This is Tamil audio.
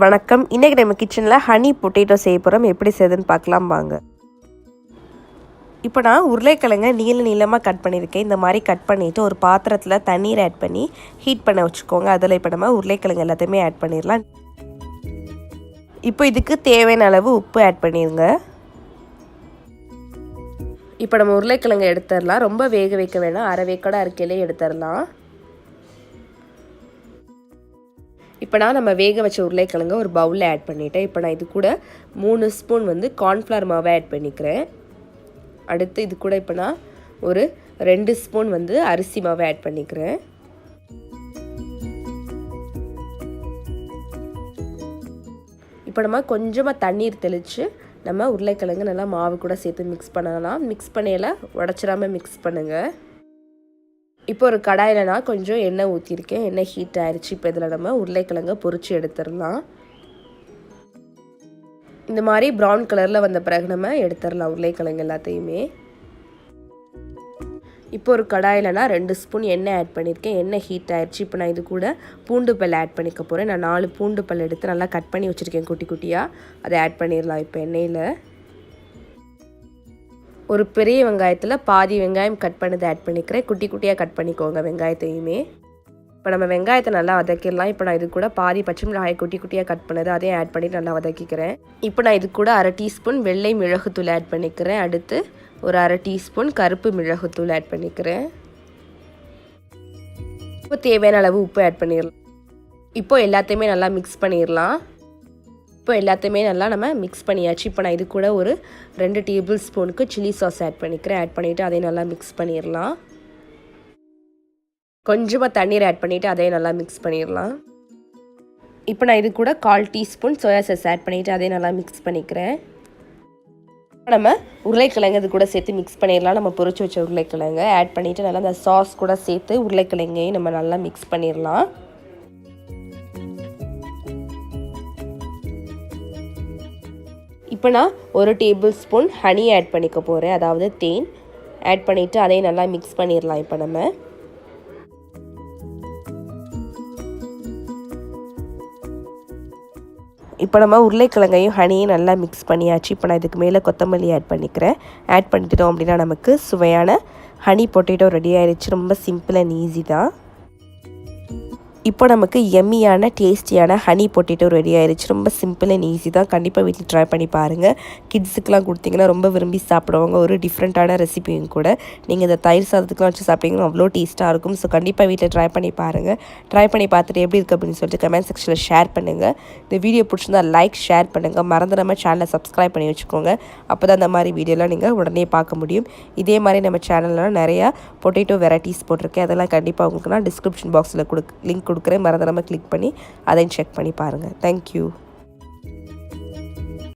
வணக்கம். இன்றைக்கி நம்ம கிச்சனில் ஹனி பொட்டேட்டோ செய்ய போகிறோம். எப்படி செய்யுதுன்னு பார்க்கலாம் வாங்க. இப்போ நான் உருளைக்கிழங்கை நீளமாக கட் பண்ணியிருக்கேன். இந்த மாதிரி கட் பண்ணிவிட்டு ஒரு பாத்திரத்தில் தண்ணீர் ஆட் பண்ணி ஹீட் பண்ண வச்சுக்கோங்க. அதில் இப்போ நம்ம உருளைக்கிழங்கு எல்லாத்தையுமே ஆட் பண்ணிடலாம். இப்போ இதுக்கு தேவையான அளவு உப்பு ஆட் பண்ணிடுங்க. இப்போ நம்ம உருளைக்கிழங்கை எடுத்துடலாம். ரொம்ப வேக வைக்க வேணாம், அரை வேக்கோட அரைக்கையிலே எடுத்துடலாம். இப்போ நான் நம்ம வேக வச்ச உருளைக்கிழங்கு ஒரு பவுலில் ஆட் பண்ணிவிட்டேன். இப்போ நான் இது கூட 3 ஸ்பூன் கார்ன்ஃப்ளவர் மாவை ஆட் பண்ணிக்கிறேன். அடுத்து இது கூட இப்போ நான் ஒரு 2 ஸ்பூன் அரிசி மாவை ஆட் பண்ணிக்கிறேன். இப்போ நம்ம கொஞ்சமாக தண்ணீர் தெளித்து நம்ம உருளைக்கிழங்கு நல்லா மாவு கூட சேர்த்து மிக்ஸ் பண்ணலாம். மிக்ஸ் பண்ணையில் உடச்சிடாமல் மிக்ஸ் பண்ணுங்கள். இப்போ ஒரு கடாயில் நான் கொஞ்சம் எண்ணெய் ஊற்றிருக்கேன். எண்ணெய் ஹீட் ஆயிடுச்சு. இப்போ இதில் நம்ம உருளைக்கிழங்கை பொரிச்சு எடுத்துடலாம். இந்த மாதிரி ப்ரௌன் கலரில் வந்த பிறகு நம்ம எடுத்துடலாம் உருளைக்கிழங்கு எல்லாத்தையுமே. இப்போ ஒரு கடாயில் நான் 2 ஸ்பூன் எண்ணெய் ஆட் பண்ணியிருக்கேன். எண்ணெய் ஹீட் ஆயிடுச்சு. இப்போ நான் இது கூட பூண்டு பல் ஆட் பண்ணிக்க போகிறேன். நான் 4 பூண்டு பல் எடுத்து நல்லா கட் பண்ணி வச்சுருக்கேன் குட்டி குட்டியாக. அதை ஆட் பண்ணிடலாம் இப்போ எண்ணெயில். ஒரு பெரிய வெங்காயத்தில் பாதி வெங்காயம் கட் பண்ணதை ஆட் பண்ணிக்கிறேன். குட்டி குட்டியாக கட் பண்ணிக்கோங்க வெங்காயத்தையுமே. இப்போ நம்ம வெங்காயத்தை நல்லா வதக்கிடலாம். இப்போ நான் இது கூட பாதி பச்சை மிளகாய் குட்டி குட்டியாக கட் பண்ணது அதையும் ஆட் பண்ணிட்டு நல்லா வதக்கிக்கிறேன். இப்போ நான் இது கூட 1/2 டீஸ்பூன் வெள்ளை மிளகுத்தூள் ஆட் பண்ணிக்கிறேன். அடுத்து ஒரு 1/2 டீஸ்பூன் கருப்பு மிளகுத்தூள் ஆட் பண்ணிக்கிறேன். இப்போ தேவையான அளவு உப்பு ஆட் பண்ணிடலாம். இப்போ எல்லாத்தையுமே நல்லா மிக்ஸ் பண்ணிடலாம். இப்போ எல்லாத்தையுமே நல்லா நம்ம மிக்ஸ் பண்ணியாச்சு. இப்போ நான் இது கூட ஒரு 2 டேபிள் ஸ்பூனுக்கு சில்லி சாஸ் ஆட் பண்ணிக்கிறேன். ஆட் பண்ணிவிட்டு அதையும் நல்லா மிக்ஸ் பண்ணிடலாம். கொஞ்சமாக தண்ணீர் ஆட் பண்ணிவிட்டு அதையும் நல்லா மிக்ஸ் பண்ணிடலாம். இப்போ நான் இது கூட 1/4 டீஸ்பூன் சோயா சாஸ் ஆட் பண்ணிவிட்டு அதையும் நல்லா மிக்ஸ் பண்ணிக்கிறேன். நம்ம உருளைக்கிழங்கு இது கூட சேர்த்து மிக்ஸ் பண்ணிடலாம். நம்ம பொரிச்சு வச்ச உருளைக்கிழங்கு ஆட் பண்ணிவிட்டு நல்லா அந்த சாஸ் கூட சேர்த்து உருளைக்கிழங்கையும் நம்ம நல்லா மிக்ஸ் பண்ணிடலாம். இப்போ நான் ஒரு டேபிள் ஸ்பூன் ஹனி ஆட் பண்ணிக்க போகிறேன், அதாவது தேன் ஆட் பண்ணிவிட்டு அதையும் நல்லா மிக்ஸ் பண்ணிடலாம். இப்போ நம்ம உருளைக்கிழங்கையும் ஹனியும் நல்லா மிக்ஸ் பண்ணியாச்சு. இப்போ நான் இதுக்கு மேலே கொத்தமல்லி ஆட் பண்ணிக்கிறேன். ஆட் பண்ணிட்டோம் அப்படின்னா நமக்கு சுவையான ஹனி பொட்டேட்டோ ரெடி ஆயிடுச்சு. ரொம்ப சிம்பிள் அண்ட் ஈஸி தான். இப்போ நமக்கு எம்மியான டேஸ்டியான ஹனி பொட்டேட்டோ ரெடி ஆயிடுச்சு. ரொம்ப சிம்பிள் அண்ட் ஈஸி தான். கண்டிப்பாக வீட்டில் ட்ரை பண்ணி பாருங்கள். கிட்ஸுக்கெலாம் கொடுத்தீங்கன்னா ரொம்ப விரும்பி சாப்பிடுவாங்க. ஒரு டிஃப்ரெண்ட்டான ரெசிபியும் கூட. நீங்கள் இந்த தயிர் சாதத்துக்குலாம் வச்சு சாப்பிட்டீங்கன்னா அவ்வளோ டேஸ்ட்டாக இருக்கும். ஸோ கண்டிப்பாக வீட்டில் ட்ரை பண்ணி பாருங்கள். ட்ரை பண்ணி பார்த்துட்டு எப்படி இருக்குது அப்படின்னு சொல்லிட்டு கமெண்ட் செக்ஷனில் ஷேர் பண்ணுங்கள். இந்த வீடியோ பிடிச்சிருந்தா லைக் ஷேர் பண்ணுங்கள். மறந்து நம்ம சேனலை சப்ஸ்கிரைப் பண்ணி வச்சுக்கோங்க. அப்போ தான் இந்த மாதிரி வீடியோலாம் நீங்கள் உடனே பார்க்க முடியும். இதே மாதிரி நம்ம சேனலில் நிறையா பொட்டேட்டோ வெரைட்டிஸ் போட்டிருக்கேன். அதெல்லாம் கண்டிப்பாக உங்களுக்கு நான் டிஸ்கிரிப்ஷன் பாக்ஸில் லிங்க் கொடுக்குறேன். மறந்துடாமல் கிளிக் பண்ணி அதையும் செக் பண்ணி பாருங்கள். தேங்க்யூ.